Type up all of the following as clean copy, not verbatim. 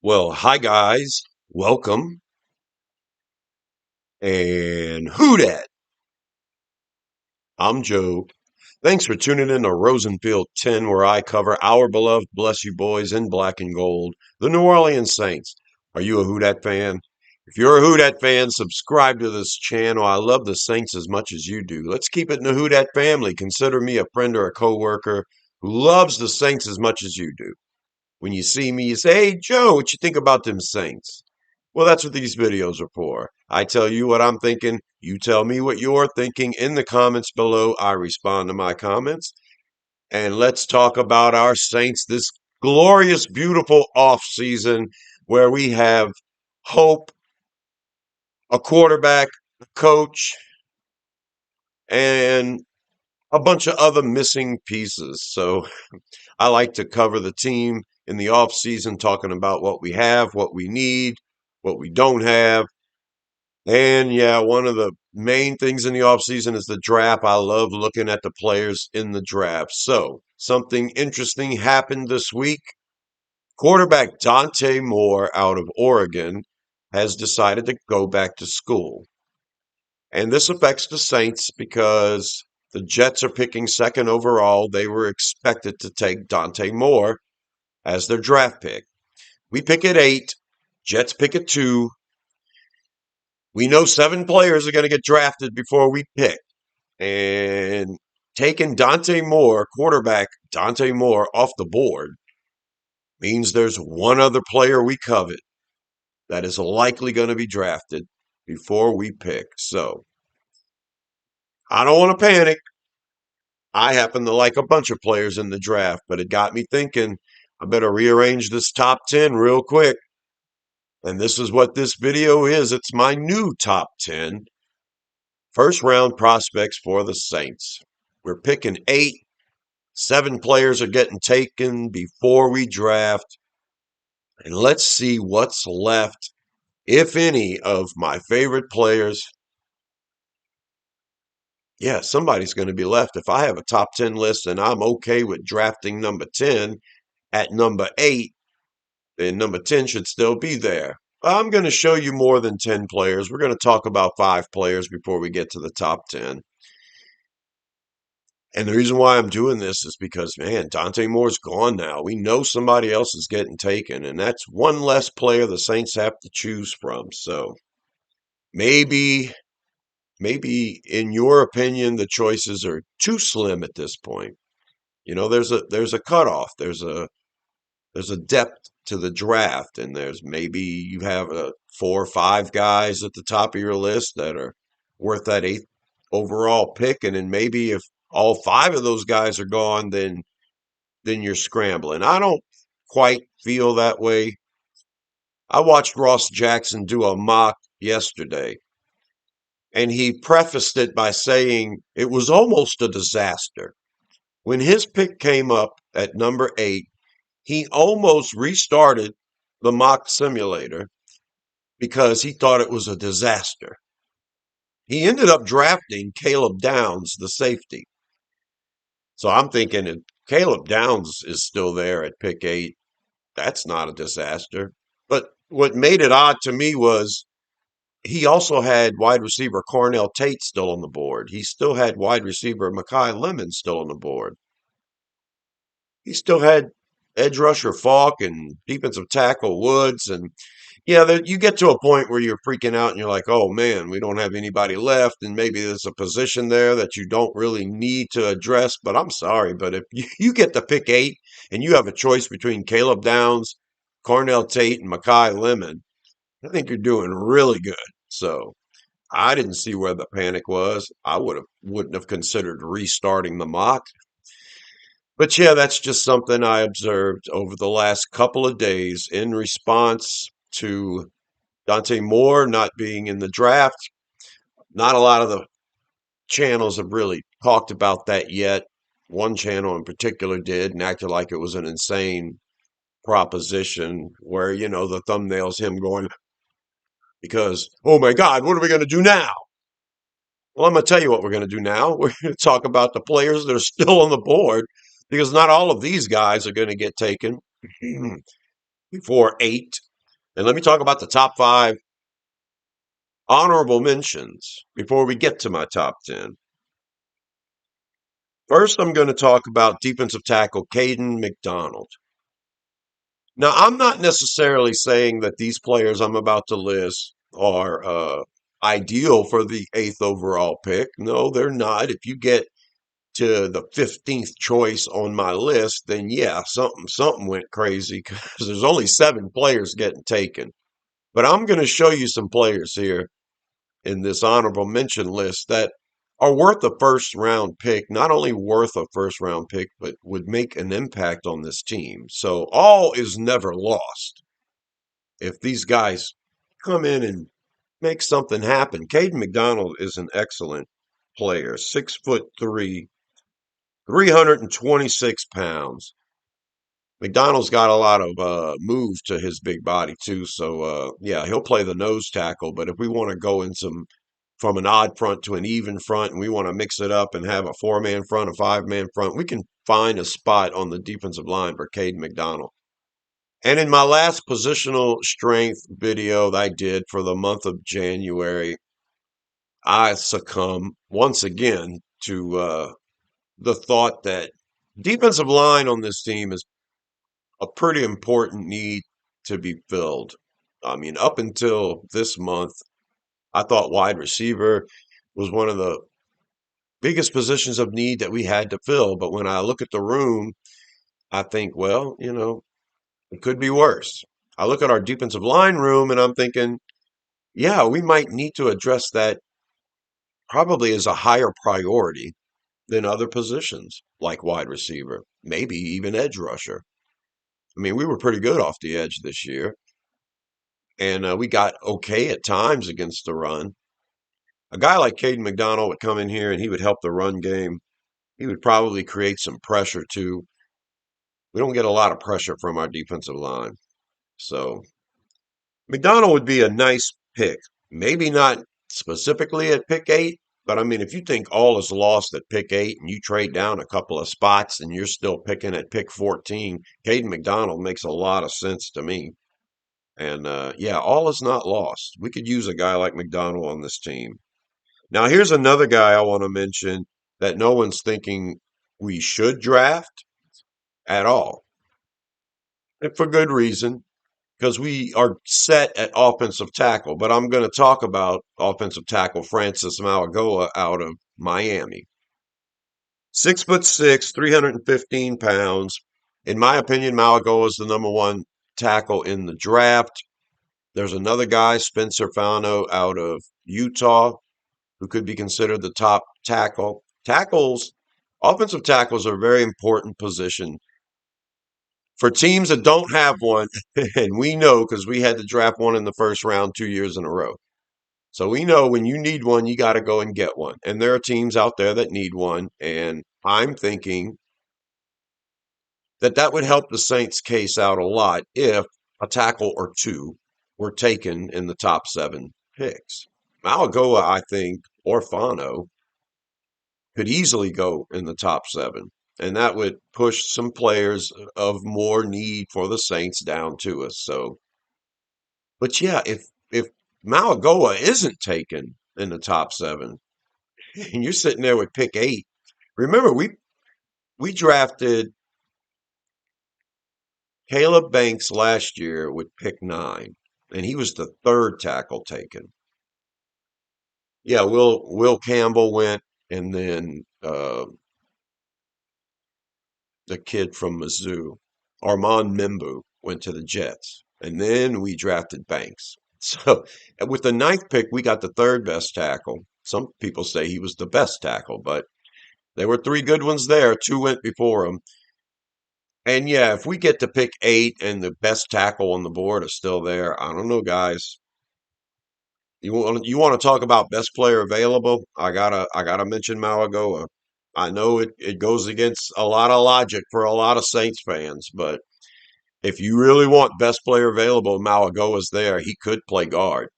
Well, hi guys, welcome, and who dat? I'm Joe. Thanks for tuning in to Rosenfield 10, where I cover our beloved Bless You Boys in black and gold, the New Orleans Saints. Are you a Who Dat fan? If you're a Who Dat fan, subscribe to this channel. I love the Saints as much as you do. Let's keep it in the Who Dat family. Consider me a friend or a coworker who loves the Saints as much as you do. When you see me, you say, "Hey, Joe, what you think about them Saints?" Well, that's what these videos are for. I tell you what I'm thinking. You tell me what you're thinking in the comments below. I respond to my comments. And let's talk about our Saints this glorious, beautiful off season where we have hope, a quarterback, a coach, and a bunch of other missing pieces. So I like to cover the team in the off season, talking about what we have, what we need, what we don't have. And yeah, one of the main things in the offseason is the draft. I love looking at the players in the draft. So, something interesting happened this week. Quarterback Dante Moore out of Oregon has decided to go back to school. And this affects the Saints because the Jets are picking second overall. They were expected to take Dante Moore as their draft pick. We pick at 8, Jets pick at 2. We know 7 players are going to get drafted before we pick. And taking Dante Moore, quarterback Dante Moore, off the board means there's one other player we covet that is likely going to be drafted before we pick. So I don't want to panic. I happen to like a bunch of players in the draft, but it got me thinking I better rearrange this top 10 real quick. And this is what this video is. It's my new top 10 first round prospects for the Saints. We're picking 8. 7 players are getting taken before we draft. And let's see what's left, if any, of my favorite players. Yeah, somebody's going to be left. If I have a top 10 list and I'm okay with drafting number 10 at number 8, then number 10 should still be there. I'm going to show you more than 10 players. We're going to talk about 5 players before we get to the top 10. And the reason why I'm doing this is because, man, Dante Moore's gone now. We know somebody else is getting taken, and that's one less player the Saints have to choose from. So maybe, maybe in your opinion, the choices are too slim at this point. You know, there's a cutoff. There's a depth to the draft, and there's maybe you have 4 or 5 guys at the top of your list that are worth that 8th overall pick, and then maybe if all 5 of those guys are gone, then you're scrambling. I don't quite feel that way. I watched Ross Jackson do a mock yesterday, and he prefaced it by saying it was almost a disaster. When his pick came up at number 8, he almost restarted the mock simulator because he thought it was a disaster. He ended up drafting Caleb Downs, the safety. So I'm thinking if Caleb Downs is still there at pick 8, that's not a disaster. But what made it odd to me was he also had wide receiver Cornell Tate still on the board. He still had wide receiver Makai Lemon still on the board. He still had edge rusher Falk and defensive tackle Woods. And yeah, you get to a point where you're freaking out and you're like, oh man, we don't have anybody left. And maybe there's a position there that you don't really need to address. But I'm sorry, but if you get to pick 8 and you have a choice between Caleb Downs, Cornell Tate, and Makai Lemon, I think you're doing really good. So I didn't see where the panic was. I wouldn't have considered restarting the mock. But yeah, that's just something I observed over the last couple of days in response to Dante Moore not being in the draft. Not a lot of the channels have really talked about that yet. One channel in particular did and acted like it was an insane proposition where, the thumbnail's him going, because, oh my God, what are we going to do now? Well, I'm going to tell you what we're going to do now. We're going to talk about the players that are still on the board because not all of these guys are going to get taken before 8. And let me talk about the top 5 honorable mentions before we get to my top 10. First, I'm going to talk about defensive tackle Caden McDonald. Now, I'm not necessarily saying that these players I'm about to list are ideal for the 8th overall pick. No, they're not. If you get to the 15th choice on my list, then yeah, something went crazy because there's only 7 players getting taken. But I'm going to show you some players here in this honorable mention list that are worth a first round pick, not only worth a first round pick, but would make an impact on this team. So all is never lost if these guys come in and make something happen. Caden McDonald is an excellent player, 6'3", 326 pounds. McDonald's got a lot of move to his big body too, so yeah, he'll play the nose tackle. But if we want to go in some from an odd front to an even front, and we want to mix it up and have a 4-man front, a 5-man front, we can find a spot on the defensive line for Caden McDonald. And in my last positional strength video that I did for the month of January, I succumb once again to the thought that defensive line on this team is a pretty important need to be filled. I mean, up until this month, I thought wide receiver was one of the biggest positions of need that we had to fill. But when I look at the room, I think, well, it could be worse. I look at our defensive line room and I'm thinking, yeah, we might need to address that probably as a higher priority than other positions like wide receiver, maybe even edge rusher. I mean, we were pretty good off the edge this year, and we got okay at times against the run. A guy like Caden McDonald would come in here and he would help the run game. He would probably create some pressure too. We don't get a lot of pressure from our defensive line. So McDonald would be a nice pick. Maybe not specifically at pick 8, but I mean, if you think all is lost at pick 8 and you trade down a couple of spots and you're still picking at pick 14, Caden McDonald makes a lot of sense to me. And yeah, all is not lost. We could use a guy like McDonald on this team. Now, here's another guy I want to mention that no one's thinking we should draft at all. And for good reason, because we are set at offensive tackle. But I'm going to talk about offensive tackle Francis Mauigoa out of Miami. 6'6", 315 pounds. In my opinion, Mauigoa is the number 1 tackle in the draft. There's another guy, Spencer Fano, out of Utah, who could be considered the top tackle. Offensive tackles are a very important position for teams that don't have one, and we know because we had to draft one in the first round 2 years in a row. So we know when you need one, you got to go and get one. And there are teams out there that need one. And I'm thinking that that would help the Saints' case out a lot if a tackle or two were taken in the top 7 picks. Mauigoa, I think, or Fano could easily go in the top 7. And that would push some players of more need for the Saints down to us. So, but yeah, if Mauigoa isn't taken in the top 7, and you're sitting there with pick 8, remember we drafted Caleb Banks last year with pick 9, and he was the 3rd tackle taken. Yeah, Will Campbell went, and then the kid from Mizzou, Armand Membu, went to the Jets. And then we drafted Banks. So with the 9th pick, we got the 3rd best tackle. Some people say he was the best tackle, but there were 3 good ones there. 2 went before him. And yeah, if we get to pick 8 and the best tackle on the board is still there, I don't know, guys. You want to talk about best player available? I gotta mention Mauigoa. I know it goes against a lot of logic for a lot of Saints fans, but if you really want best player available, Mauigoa's there. He could play guard,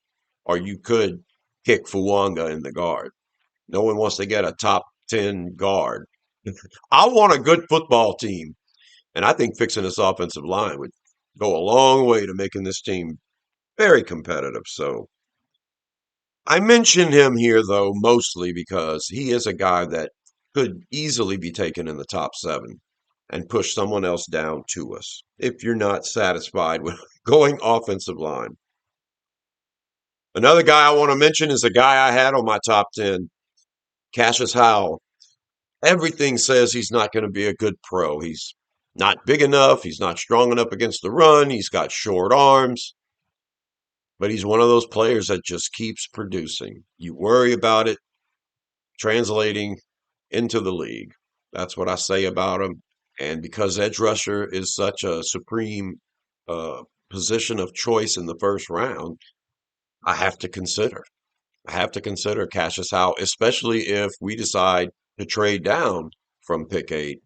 or you could kick Fuanga in the guard. No one wants to get a top 10 guard. I want a good football team, and I think fixing this offensive line would go a long way to making this team very competitive. So I mention him here, though, mostly because he is a guy that could easily be taken in the top 7 and push someone else down to us if you're not satisfied with going offensive line. Another guy I want to mention is a guy I had on my top 10, Cassius Howell. Everything says he's not going to be a good pro. He's not big enough. He's not strong enough against the run. He's got short arms, but he's one of those players that just keeps producing. You worry about it translating into the league. That's what I say about him. And because edge rusher is such a supreme uh, position of choice in the first round, I have to consider. I have to consider Cassius Howell, especially if we decide to trade down from pick 8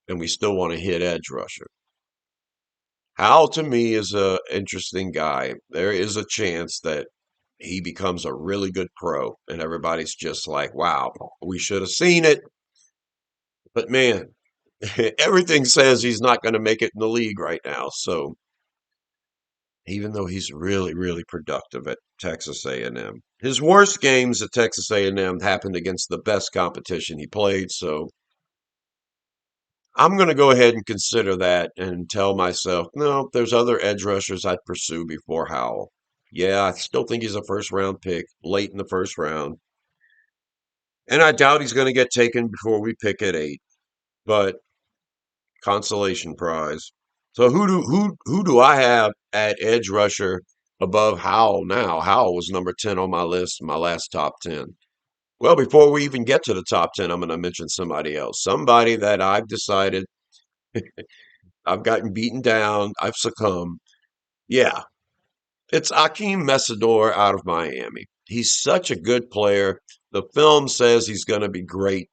and we still want to hit edge rusher. Howell to me is a interesting guy. There is a chance that he becomes a really good pro, and everybody's just like, "Wow, we should have seen it." But man, everything says he's not going to make it in the league right now. So even though he's really, really productive at Texas A&M, his worst games at Texas A&M happened against the best competition he played. So I'm going to go ahead and consider that and tell myself, no, there's other edge rushers I'd pursue before Howell. Yeah, I still think he's a first round pick, late in the first round. And I doubt he's going to get taken before we pick at 8. But consolation prize. So who do I have at edge rusher above Howell now? Howell was number 10 on my list, my last top 10. Well, before we even get to the top 10, I'm going to mention somebody else. Somebody that I've decided I've gotten beaten down, I've succumbed. Yeah, it's Akeem Mesidor out of Miami. He's such a good player. The film says he's going to be great.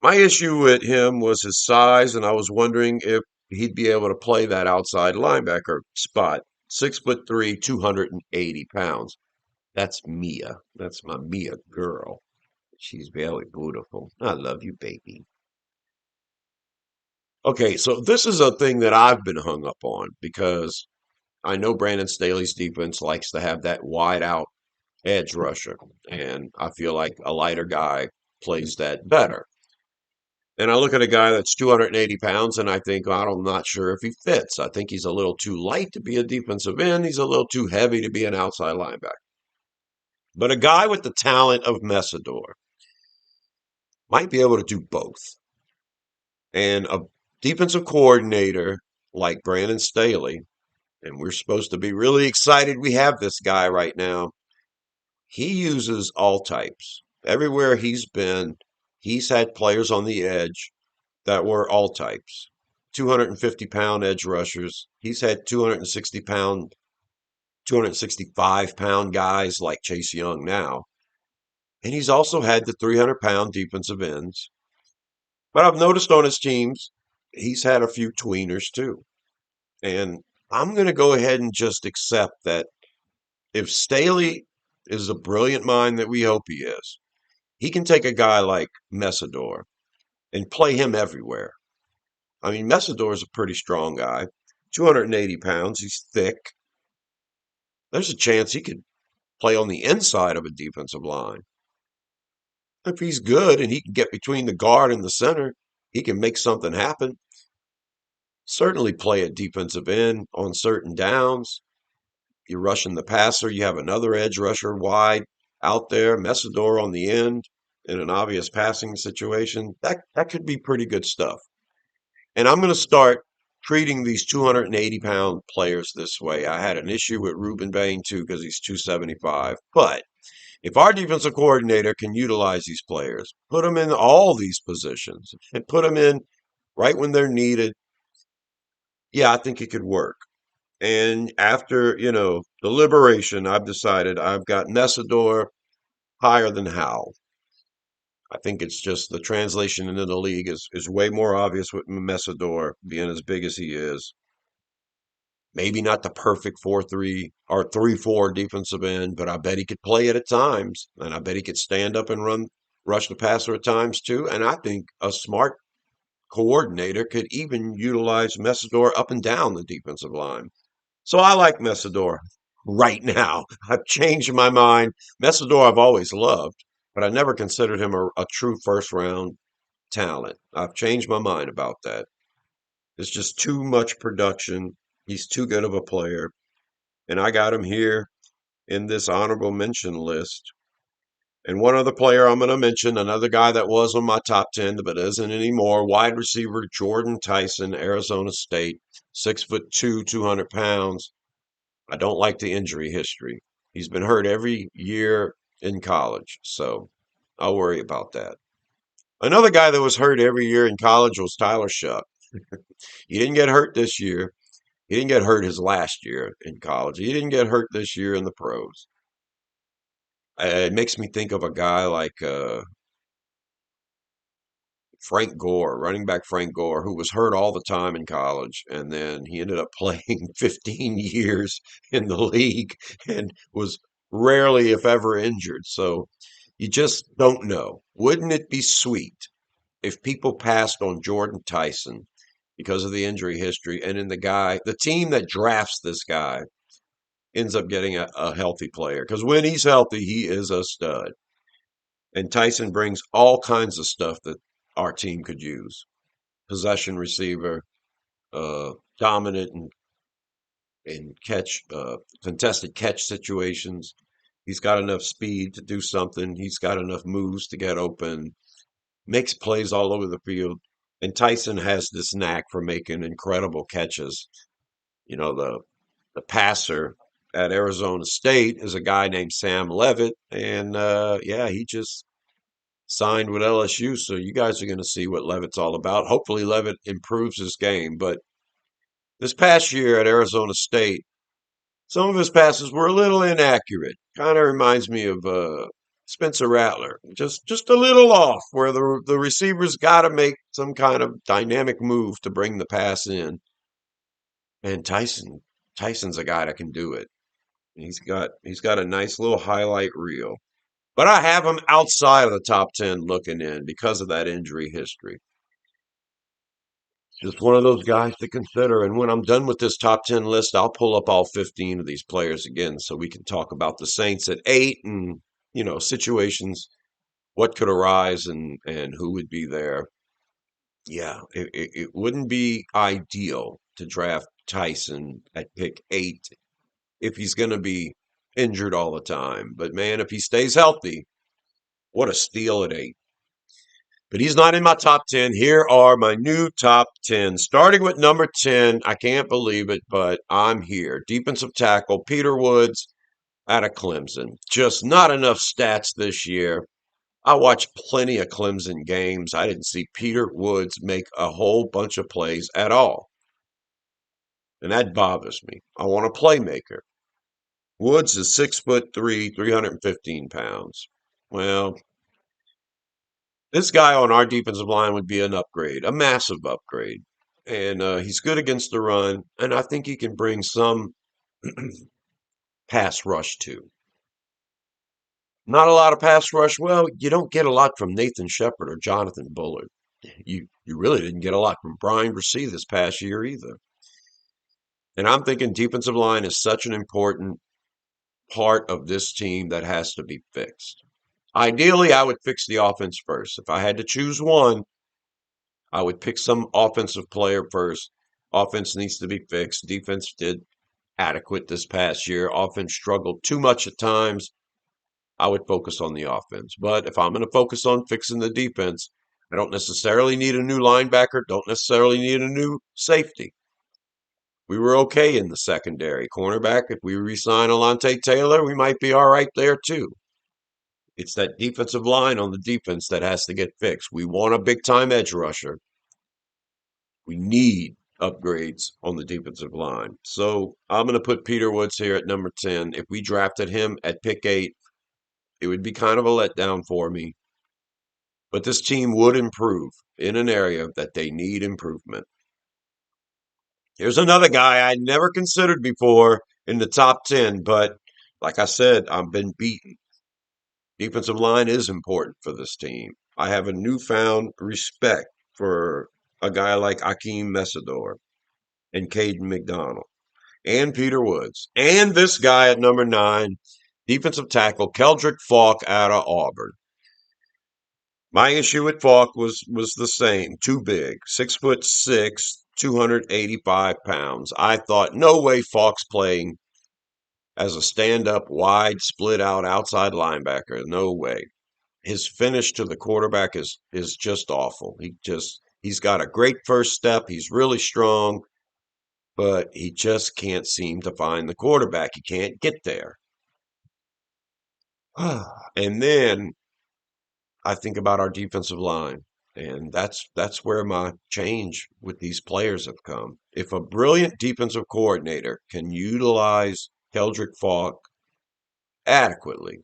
My issue with him was his size, and I was wondering if he'd be able to play that outside linebacker spot. 6'3", 280 pounds. That's Mia. That's my Mia girl. She's very beautiful. I love you, baby. Okay, so this is a thing that I've been hung up on because I know Brandon Staley's defense likes to have that wide out edge rusher, and I feel like a lighter guy plays that better. And I look at a guy that's 280 pounds and I think, I'm not sure if he fits. I think he's a little too light to be a defensive end. He's a little too heavy to be an outside linebacker. But a guy with the talent of Mesidor might be able to do both. And a defensive coordinator like Brandon Staley, and we're supposed to be really excited we have this guy right now. He uses all types. Everywhere he's been, he's had players on the edge that were all types. 250-pound edge rushers. He's had 260-pound, 265-pound guys like Chase Young now. And he's also had the 300-pound defensive ends. But I've noticed on his teams, he's had a few tweeners too. And I'm going to go ahead and just accept that if Staley is a brilliant mind that we hope he is, he can take a guy like Mesidor and play him everywhere. I mean, Mesidor is a pretty strong guy, 280 pounds. He's thick. There's a chance he could play on the inside of a defensive line. If he's good and he can get between the guard and the center, he can make something happen. Certainly play at defensive end on certain downs. You're rushing the passer, you have another edge rusher wide out there, Mesidor on the end in an obvious passing situation. That could be pretty good stuff. And I'm going to start treating these 280-pound players this way. I had an issue with Ruben Bain too because he's 275. But if our defensive coordinator can utilize these players, put them in all these positions, and put them in right when they're needed, yeah, I think it could work. And after, deliberation, I've decided I've got Mesidor higher than Howell. I think it's just the translation into the league is way more obvious with Mesidor being as big as he is. Maybe not the perfect 4-3 or 3-4 defensive end, but I bet he could play it at times. And I bet he could stand up and rush the passer at times too. And I think a smart coordinator could even utilize Mesidor up and down the defensive line. So I like Messidor right now. I've changed my mind. Messidor I've always loved, but I never considered him a true first round talent. I've changed my mind about that. It's just too much production. He's too good of a player. And I got him here in this honorable mention list. And one other player I'm going to mention, another guy that was on my top 10, but isn't anymore, wide receiver Jordan Tyson, Arizona State, 6'2", 200 pounds. I don't like the injury history. He's been hurt every year in college, so I'll worry about that. Another guy that was hurt every year in college was Tyler Shuck. He didn't get hurt this year. He didn't get hurt his last year in college. He didn't get hurt this year in the pros. It makes me think of a guy like Frank Gore, running back Frank Gore, who was hurt all the time in college, and then he ended up playing 15 years in the league and was rarely, if ever, injured. So you just don't know. Wouldn't it be sweet if people passed on Jordan Tyson because of the injury history, and then the team that drafts this guy ends up getting a healthy player? Because when he's healthy, he is a stud. And Tyson brings all kinds of stuff that our team could use. Possession receiver, dominant and catch, contested catch situations. He's got enough speed to do something. He's got enough moves to get open. Makes plays all over the field. And Tyson has this knack for making incredible catches. You know, the passer at Arizona State is a guy named Sam Levitt, and yeah, he just signed with LSU. So you guys are going to see what Levitt's all about. Hopefully, Levitt improves his game. But this past year at Arizona State, some of his passes were a little inaccurate. Kind of reminds me of Spencer Rattler, just a little off, where the receivers got to make some kind of dynamic move to bring the pass in. And Tyson's a guy that can do it. He's got a nice little highlight reel. But I have him outside of the top 10 looking in because of that injury history. Just one of those guys to consider. And when I'm done with this top 10 list, I'll pull up all 15 of these players again so we can talk about the Saints at 8 and, situations, what could arise and who would be there. Yeah, it wouldn't be ideal to draft Tyson at pick 8 if he's going to be injured all the time. But man, if he stays healthy, what a steal at 8. But he's not in my top 10. Here are my new top 10. Starting with number 10, I can't believe it, but I'm here. Defensive tackle, Peter Woods out of Clemson. Just not enough stats this year. I watched plenty of Clemson games. I didn't see Peter Woods make a whole bunch of plays at all. And that bothers me. I want a playmaker. Woods is 6'3", 315 pounds. Well, this guy on our defensive line would be an upgrade, a massive upgrade. And he's good against the run, and I think he can bring some pass rush too. Not a lot of pass rush. Well, you don't get a lot from Nathan Shepard or Jonathan Bullard. You really didn't get a lot from Brian Bresee this past year either. And I'm thinking defensive line is such an important part of this team that has to be fixed. Ideally, I would fix the offense first. If I had to choose one, I would pick some offensive player first. Offense needs to be fixed. Defense did adequate this past year. Offense struggled too much at times. I would focus on the offense. But if I'm going to focus on fixing the defense, I don't necessarily need a new linebacker, don't necessarily need a new safety. We were okay in the secondary. Cornerback, if we re-sign Alontae Taylor, we might be all right there too. It's that defensive line on the defense that has to get fixed. We want a big-time edge rusher. We need upgrades on the defensive line. So I'm going to put Peter Woods here at number 10. If we drafted him at pick 8, it would be kind of a letdown for me. But this team would improve in an area that they need improvement. Here's another guy I never considered before in the top 10, but like I said, I've been beaten. Defensive line is important for this team. I have a newfound respect for a guy like Akeem Mesidor and Caden McDonald. and Peter Woods. And this guy at number 9, defensive tackle, Keldrick Falk out of Auburn. My issue with Falk was the same. Too big. 6'6", 285 pounds. I thought, no way Falk's playing as a stand-up, wide, split-out outside linebacker. No way. His finish to the quarterback is just awful. He's got a great first step. He's really strong, but he just can't seem to find the quarterback. He can't get there. And then I think about our defensive line, and that's where my change with these players have come. If a brilliant defensive coordinator can utilize Keldrick Falk adequately,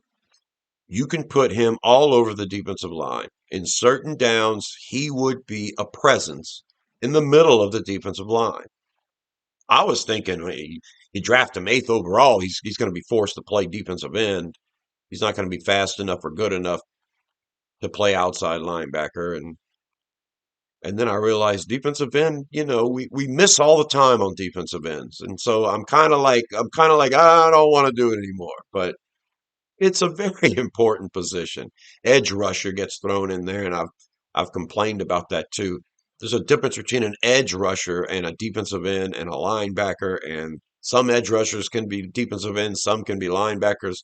you can put him all over the defensive line. In certain downs, he would be a presence in the middle of the defensive line. I was thinking he draft him 8th overall, he's going to be forced to play defensive end. He's not going to be fast enough or good enough to play outside linebacker. And then I realized defensive end, we miss all the time on defensive ends. And so I'm kind of like I don't want to do it anymore. But it's a very important position. Edge rusher gets thrown in there, and I've complained about that too. There's a difference between an edge rusher and a defensive end and a linebacker, and some edge rushers can be defensive ends, some can be linebackers.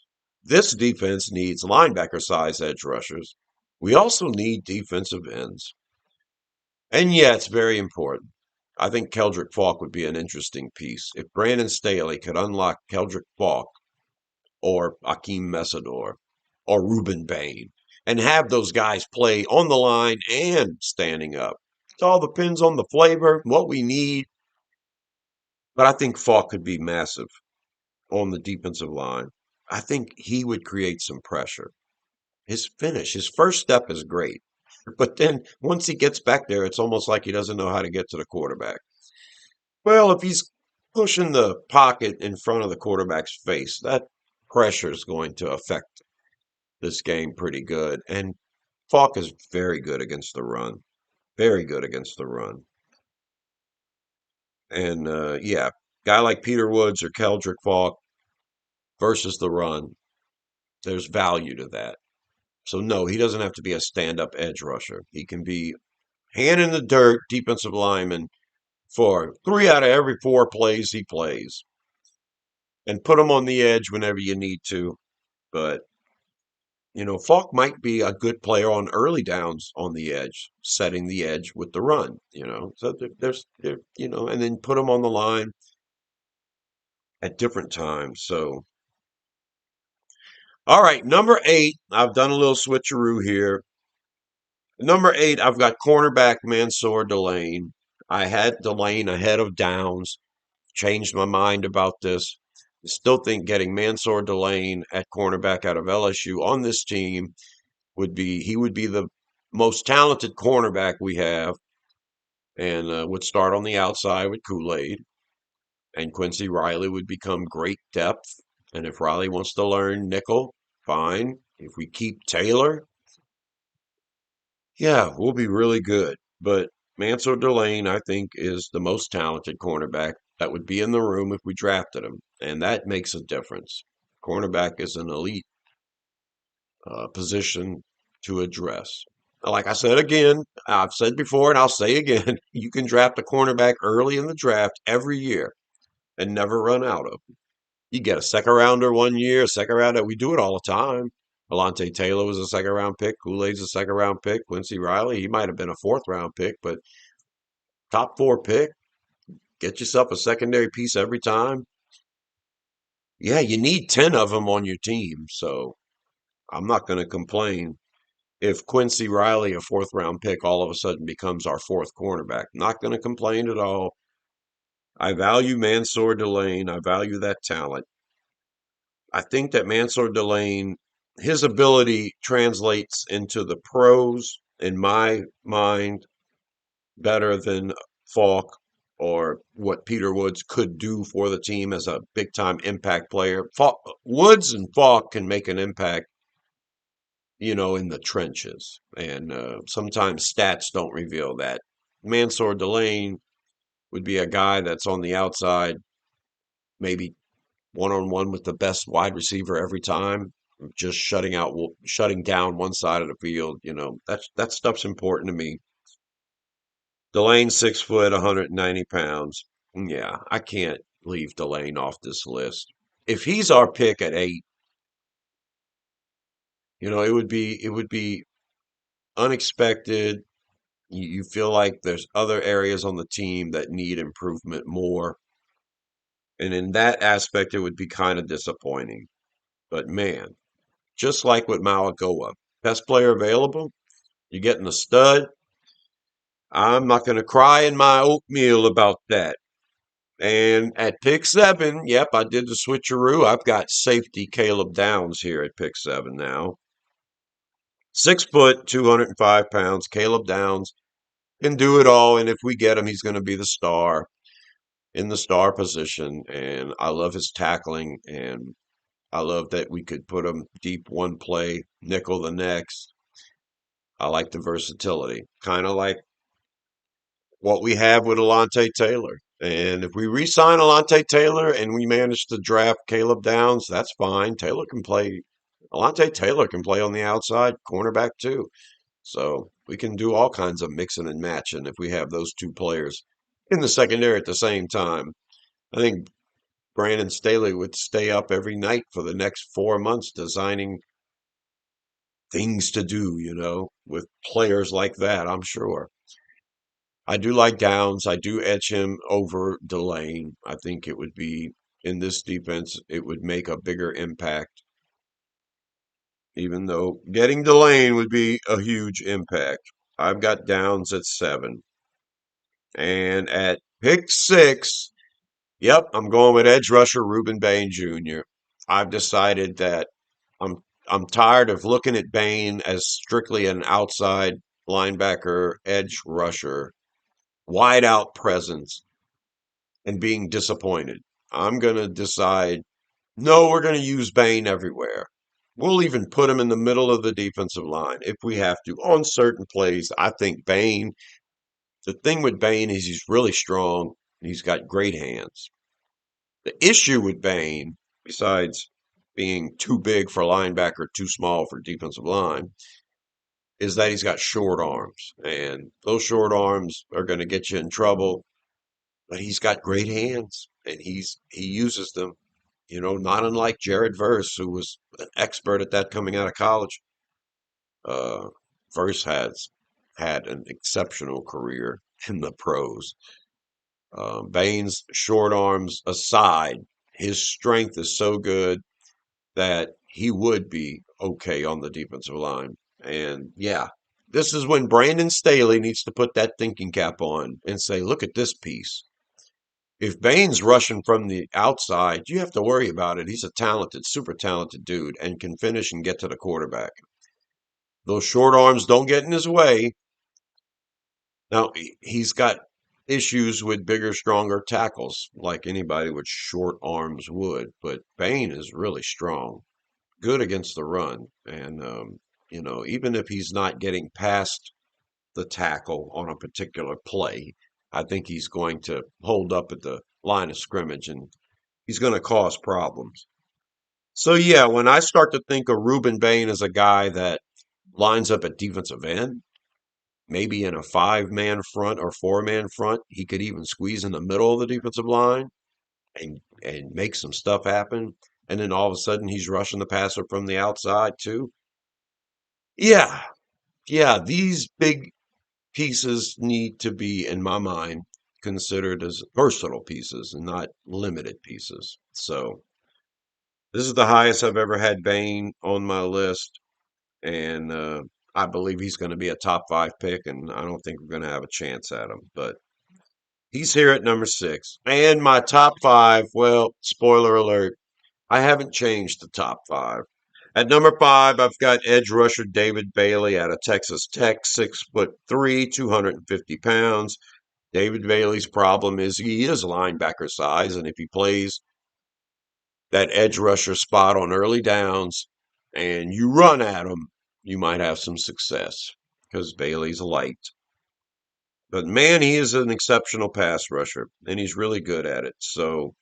This defense needs linebacker size edge rushers. We also need defensive ends. And yeah, it's very important. I think Keldrick Falk would be an interesting piece. If Brandon Staley could unlock Keldrick Falk or Akeem Mesidor or Ruben Bain and have those guys play on the line and standing up. It all depends on the flavor, what we need. But I think Falk could be massive on the defensive line. I think he would create some pressure. His first step is great. But then once he gets back there, it's almost like he doesn't know how to get to the quarterback. Well, if he's pushing the pocket in front of the quarterback's face, that pressure is going to affect this game pretty good. And Falk is very good against the run. Very good against the run. And yeah, guy like Peter Woods or Keldrick Falk versus the run, there's value to that. So no, he doesn't have to be a stand-up edge rusher. He can be hand in the dirt defensive lineman for 3 out of every 4 plays he plays. And put him on the edge whenever you need to. But Falk might be a good player on early downs on the edge, setting the edge with the run. So and then put him on the line at different times. So, all right, number 8, I've done a little switcheroo here. Number 8, I've got cornerback Mansoor Delane. I had Delane ahead of Downs. Changed my mind about this. I still think getting Mansoor Delane at cornerback out of LSU on this team would be the most talented cornerback we have, and would start on the outside with Kool-Aid, and Quincy Riley would become great depth. And if Riley wants to learn nickel, fine. If we keep Taylor, yeah, we'll be really good. But Mansoor Delane, I think, is the most talented cornerback that would be in the room if we drafted him, and that makes a difference. Cornerback is an elite position to address. Like I said again, I've said before and I'll say again, you can draft a cornerback early in the draft every year and never run out of them. You get a second rounder one year, a second rounder. We do it all the time. Alontae Taylor was a second round pick. Kool-Aid's a second round pick. Quincy Riley, he might have been a fourth round pick, but top 4 pick. Get yourself a secondary piece every time. Yeah, you need 10 of them on your team, so I'm not going to complain if Quincy Riley, a fourth round pick, all of a sudden becomes our 4th cornerback. Not going to complain at all. I value Mansoor Delane. I value that talent. I think that Mansoor Delane, his ability translates into the pros, in my mind, better than Falk or what Peter Woods could do for the team as a big time impact player. Woods and Falk can make an impact, in the trenches. And sometimes stats don't reveal that. Mansoor Delane would be a guy that's on the outside maybe one-on-one with the best wide receiver every time, just shutting down one side of the field. That stuff's important to me. Delane, 6 foot, 190 pounds. Yeah, I can't leave Delane off this list. If he's our pick at 8, it would be unexpected. You feel like there's other areas on the team that need improvement more. And in that aspect, it would be kind of disappointing. But man, just like with Malagoa, best player available, you're getting a stud. I'm not going to cry in my oatmeal about that. And at pick 7, yep, I did the switcheroo. I've got safety Caleb Downs here at pick 7 now. 6 foot, 205 pounds. Caleb Downs can do it all. And if we get him, he's going to be the star in the star position. And I love his tackling. And I love that we could put him deep one play, nickel the next. I like the versatility, kind of like what we have with Alontae Taylor. And if we re-sign Alontae Taylor and we manage to draft Caleb Downs, that's fine. Taylor can play. Alontae Taylor can play on the outside, cornerback too. So we can do all kinds of mixing and matching if we have those two players in the secondary at the same time. I think Brandon Staley would stay up every night for the next 4 months designing things to do, with players like that, I'm sure. I do like Downs. I do edge him over Delane. I think it would be in this defense, it would make a bigger impact, even though getting Delane would be a huge impact. I've got Downs at 7. And at pick 6, yep, I'm going with edge rusher Reuben Bain Jr. I've decided that I'm tired of looking at Bain as strictly an outside linebacker, edge rusher, wide out presence, and being disappointed. I'm going to decide, no, we're going to use Bain everywhere. We'll even put him in the middle of the defensive line if we have to on certain plays. I think Bain, the thing with Bain is he's really strong and he's got great hands. The issue with Bain, besides being too big for linebacker, too small for defensive line, is that he's got short arms. And those short arms are going to get you in trouble. But he's got great hands and he uses them, not unlike Jared Verse, who was an expert at that coming out of college. Uh, Verse has had an exceptional career in the pros. Bain's short arms aside, his strength is so good that he would be okay on the defensive line. And yeah, this is when Brandon Staley needs to put that thinking cap on and say, look at this piece. If Bain's rushing from the outside, you have to worry about it. He's a talented, super talented dude and can finish and get to the quarterback. Those short arms don't get in his way. Now, he's got issues with bigger, stronger tackles, like anybody with short arms would, but Bain is really strong, good against the run. And, even if he's not getting past the tackle on a particular play, I think he's going to hold up at the line of scrimmage and he's going to cause problems. So, yeah, when I start to think of Reuben Bain as a guy that lines up at defensive end, maybe in a 5-man front or 4-man front, he could even squeeze in the middle of the defensive line and make some stuff happen. And then all of a sudden he's rushing the passer from the outside too. Yeah, yeah, these big pieces need to be, in my mind, considered as versatile pieces and not limited pieces. So this is the highest I've ever had Bain on my list, and I believe he's going to be a top 5 pick, and I don't think we're going to have a chance at him. But he's here at number 6. And my top 5, well, spoiler alert, I haven't changed the top 5. At number 5, I've got edge rusher David Bailey out of Texas Tech, 6'3", 250 pounds. David Bailey's problem is he is linebacker size, and if he plays that edge rusher spot on early downs and you run at him, you might have some success because Bailey's light. But man, he is an exceptional pass rusher, and he's really good at it. So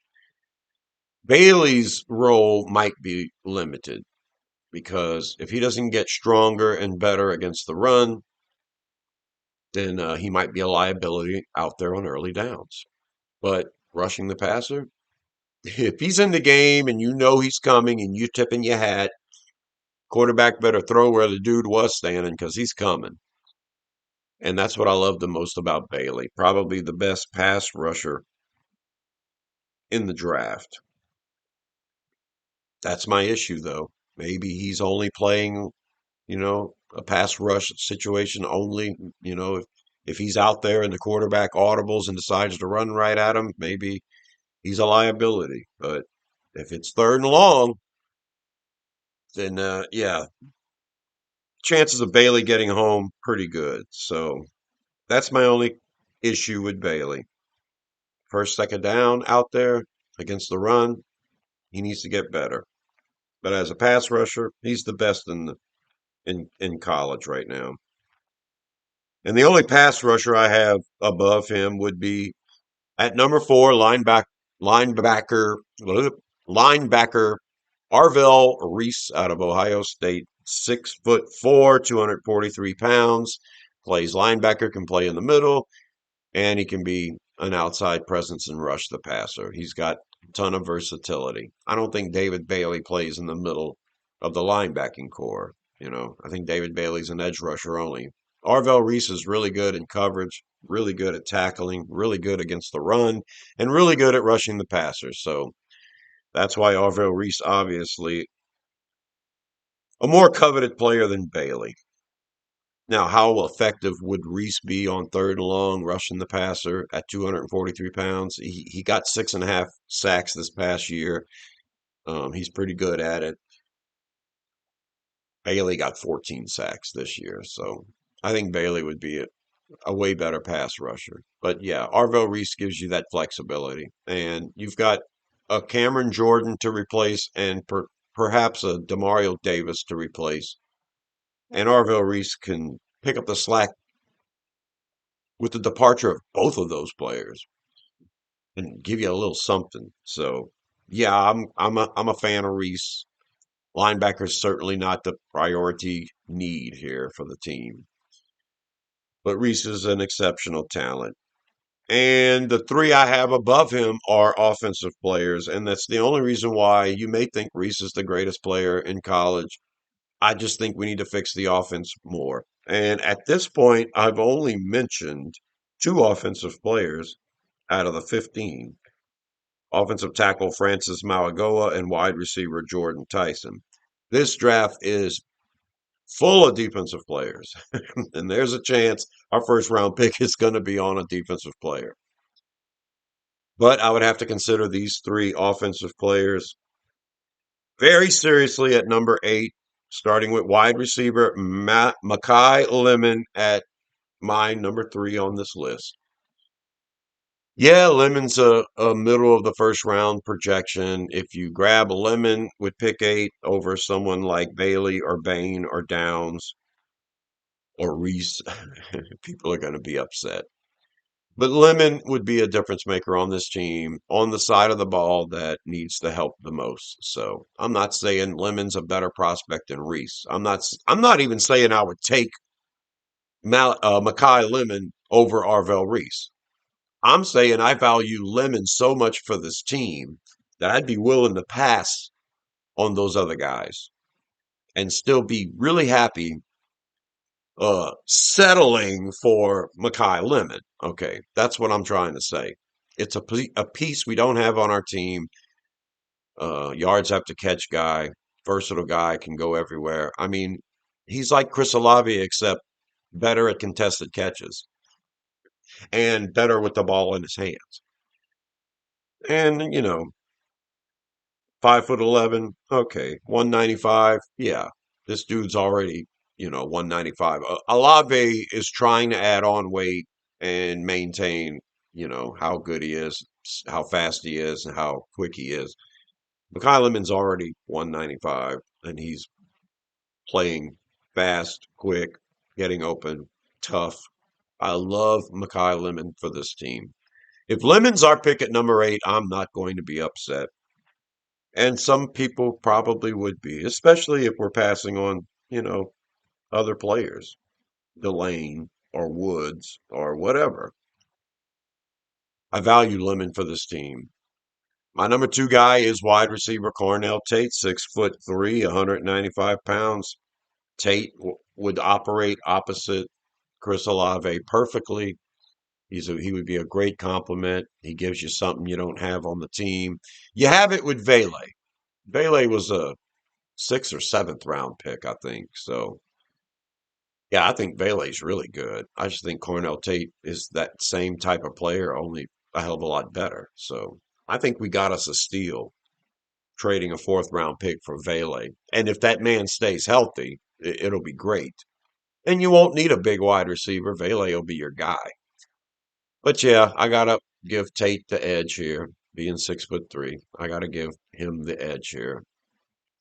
Bailey's role might be limited because if he doesn't get stronger and better against the run, then he might be a liability out there on early downs. But rushing the passer, if he's in the game and you know he's coming and you tipping your hat, quarterback better throw where the dude was standing because he's coming. And that's what I love the most about Bailey. Probably the best pass rusher in the draft. That's my issue, though. Maybe he's only playing, a pass rush situation only. If he's out there and the quarterback audibles and decides to run right at him, maybe he's a liability. But if it's third and long, then yeah, chances of Bailey getting home pretty good. So that's my only issue with Bailey. First, second down out there against the run, he needs to get better. But as a pass rusher, he's the best in college right now. And the only pass rusher I have above him would be at number 4, linebacker, linebacker Arvell Reese out of Ohio State, 6'4", 243 pounds, plays linebacker, can play in the middle, and he can be an outside presence and rush the passer. He's got a ton of versatility. I don't think David Bailey plays in the middle of the linebacking core. I think David Bailey's an edge rusher only. Arvell Reese is really good in coverage, really good at tackling, really good against the run, and really good at rushing the passer. So that's why Arvell Reese obviously a more coveted player than Bailey. Now, how effective would Reese be on third and long, rushing the passer at 243 pounds? He got 6.5 sacks this past year. He's pretty good at it. Bailey got 14 sacks this year. So I think Bailey would be a way better pass rusher. But yeah, Arvell Reese gives you that flexibility. And you've got a Cameron Jordan to replace and perhaps a Demario Davis to replace. And Arvell Reese can pick up the slack with the departure of both of those players and give you a little something. So yeah, I'm a fan of Reese. Linebacker's certainly not the priority need here for the team. But Reese is an exceptional talent. And the three I have above him are offensive players, and that's the only reason why you may think Reese is the greatest player in college. I just think we need to fix the offense more. And at this point, I've only mentioned two offensive players out of the 15. Offensive tackle Francis Mauigoa and wide receiver Jordan Tyson. This draft is full of defensive players. And there's a chance our first round pick is going to be on a defensive player. But I would have to consider these three offensive players very seriously at number 8, starting with wide receiver Makai Lemon at my number 3 on this list. Yeah, Lemon's a middle of the first round projection. If you grab a Lemon with pick 8 over someone like Bailey or Bain or Downs or Reese, people are going to be upset. But Lemon would be a difference maker on this team on the side of the ball that needs the help the most. So I'm not saying Lemon's a better prospect than Reese. I'm not even saying I would take Makai Lemon over Arvell Reese. I'm saying I value Lemon so much for this team that I'd be willing to pass on those other guys and still be really happy settling for Makai Lemon. Okay, that's what I'm trying to say. It's a piece we don't have on our team. Yards after catch guy, versatile guy, can go everywhere. I mean, he's like Chris Olave, except better at contested catches and better with the ball in his hands. And 5'11", okay, 195, yeah, this dude's already 195. Olave is trying to add on weight and maintain how good he is, how fast he is, and how quick he is. Makai Lemon's already 195, and he's playing fast, quick, getting open, tough. I love Makai Lemon for this team. If Lemon's our pick at number 8, I'm not going to be upset. And some people probably would be, especially if we're passing on, other players, Delane or Woods or whatever. I value Lemon for this team. My number two guy is wide receiver Cornell Tate, 6'3", 195 pounds. Tate would operate opposite Chris Olave perfectly. He would be a great compliment. He gives you something you don't have on the team. You have it with Vele. Vele was a sixth or seventh round pick, I think. So yeah, I think Vele's really good. I just think Cornell Tate is that same type of player, only a hell of a lot better. So I think we got us a steal trading a fourth round pick for Vele. And if that man stays healthy, it'll be great. And you won't need a big wide receiver. Vele will be your guy. But yeah, I gotta give Tate the edge here, being 6'3". I gotta give him the edge here.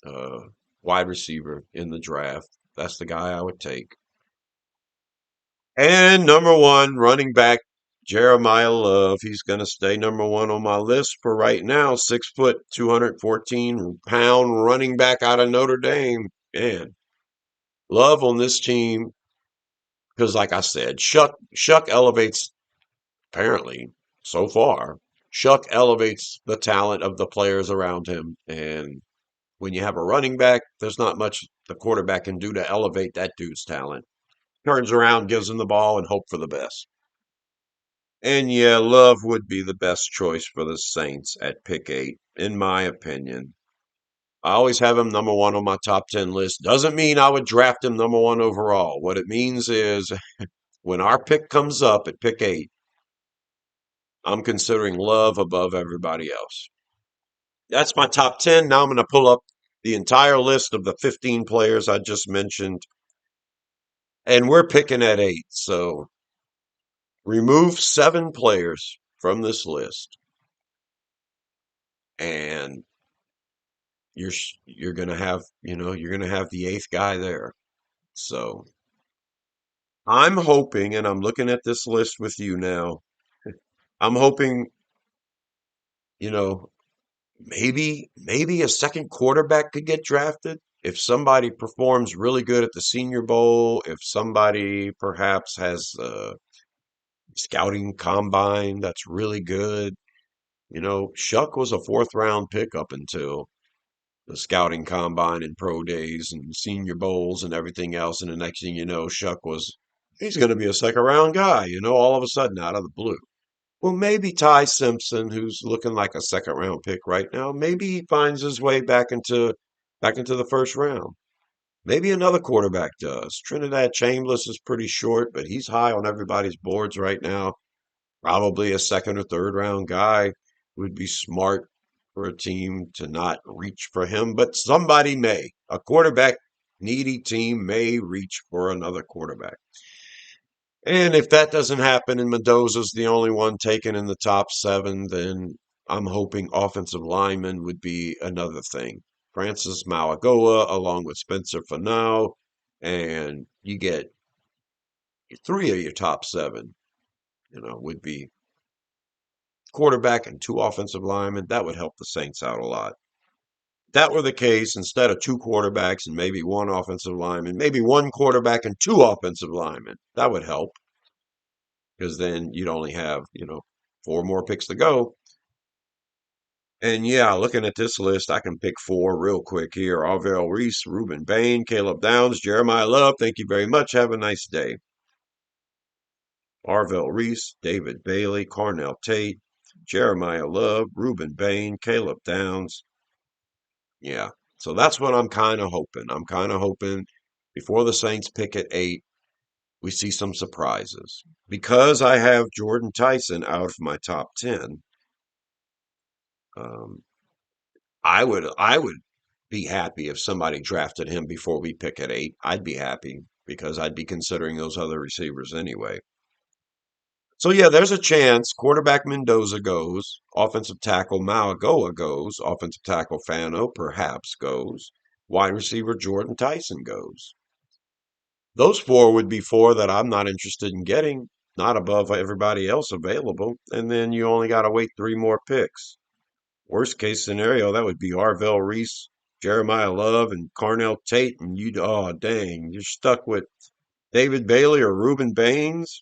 Uh, Wide receiver in the draft. That's the guy I would take. And number one, running back Jeremiah Love. He's going to stay number one on my list for right now. 6 foot, 214 pound running back out of Notre Dame. Man, Love on this team because, like I said, Shuck elevates. Apparently, so far, Shuck elevates the talent of the players around him. And when you have a running back, there's not much the quarterback can do to elevate that dude's talent. Turns around, gives him the ball, and hope for the best. And yeah, Love would be the best choice for the Saints at pick 8, in my opinion. I always have him number one on my top 10 list. Doesn't mean I would draft him number one overall. What it means is when our pick comes up at pick 8, I'm considering Love above everybody else. That's my top 10. Now I'm going to pull up the entire list of the 15 players I just mentioned. And we're picking at 8. So remove 7 players from this list. And you're gonna have you're gonna have the eighth guy there. So I'm hoping, and I'm looking at this list with you now. I'm hoping, you know, maybe a second quarterback could get drafted if somebody performs really good at the Senior Bowl. If somebody perhaps has a scouting combine that's really good. Shuck was a fourth round pick up until the scouting combine and pro days and senior bowls and everything else. And the next thing you know, he's going to be a second round guy, all of a sudden out of the blue. Well, maybe Ty Simpson, who's looking like a second round pick right now, maybe he finds his way back into the first round. Maybe another quarterback does. Trinidad Chambliss is pretty short, but he's high on everybody's boards right now. Probably a second or third round guy would be smart for a team to not reach for him, but somebody may. A quarterback needy team may reach for another quarterback. And if that doesn't happen and Mendoza's the only one taken in the top 7, then I'm hoping offensive lineman would be another thing. Francis Malagoa along with Spencer Fanau, and you get 3 of your top 7, would be quarterback and 2 offensive linemen. That would help the Saints out a lot. If that were the case, instead of 2 quarterbacks and maybe 1 offensive lineman, maybe 1 quarterback and 2 offensive linemen. That would help because then you'd only have, 4 more picks to go. And yeah, looking at this list, I can pick 4 real quick here. Arvell Reese, Reuben Bain, Caleb Downs, Jeremiah Love. Thank you very much. Have a nice day. Arvell Reese, David Bailey, Cornell Tate, Jeremiah Love, Reuben Bain, Caleb Downs. Yeah. So that's what I'm kind of hoping. I'm kind of hoping before the Saints pick at 8, we see some surprises. Because I have Jordan Tyson out of my top 10, um, I would be happy if somebody drafted him before we pick at 8. I'd be happy because I'd be considering those other receivers anyway. So yeah, there's a chance quarterback Mendoza goes, offensive tackle Malagoa goes, offensive tackle Fano perhaps goes, wide receiver Jordan Tyson goes. Those 4 would be 4 that I'm not interested in getting, not above everybody else available, and then you only got to wait 3 more picks. Worst case scenario, that would be Arvell Reese, Jeremiah Love, and Carnell Tate, and you'd oh dang, you're stuck with David Bailey or Reuben Baines.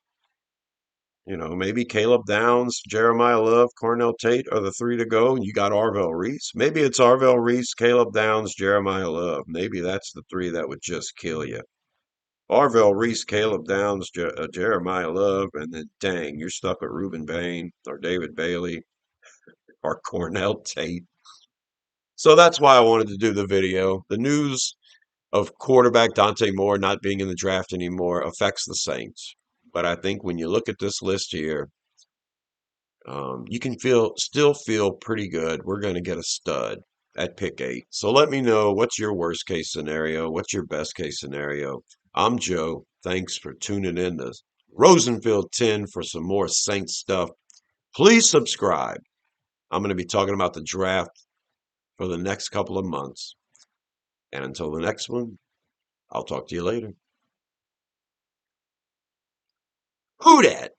Maybe Caleb Downs, Jeremiah Love, Cornell Tate are the three to go, and you got Arvell Reese. Maybe it's Arvell Reese, Caleb Downs, Jeremiah Love. Maybe that's the three that would just kill you. Arvell Reese, Caleb Downs, Jeremiah Love, and then dang, you're stuck with Reuben Bain or David Bailey or Cornell Tate. So that's why I wanted to do the video. The news of quarterback Dante Moore not being in the draft anymore affects the Saints. But I think when you look at this list here, you can still feel pretty good. We're going to get a stud at pick 8. So let me know, what's your worst case scenario? What's your best case scenario? I'm Joe. Thanks for tuning in to Rosenfield 10 for some more Saints stuff. Please subscribe. I'm going to be talking about the draft for the next couple of months. And until the next one, I'll talk to you later. Who dat?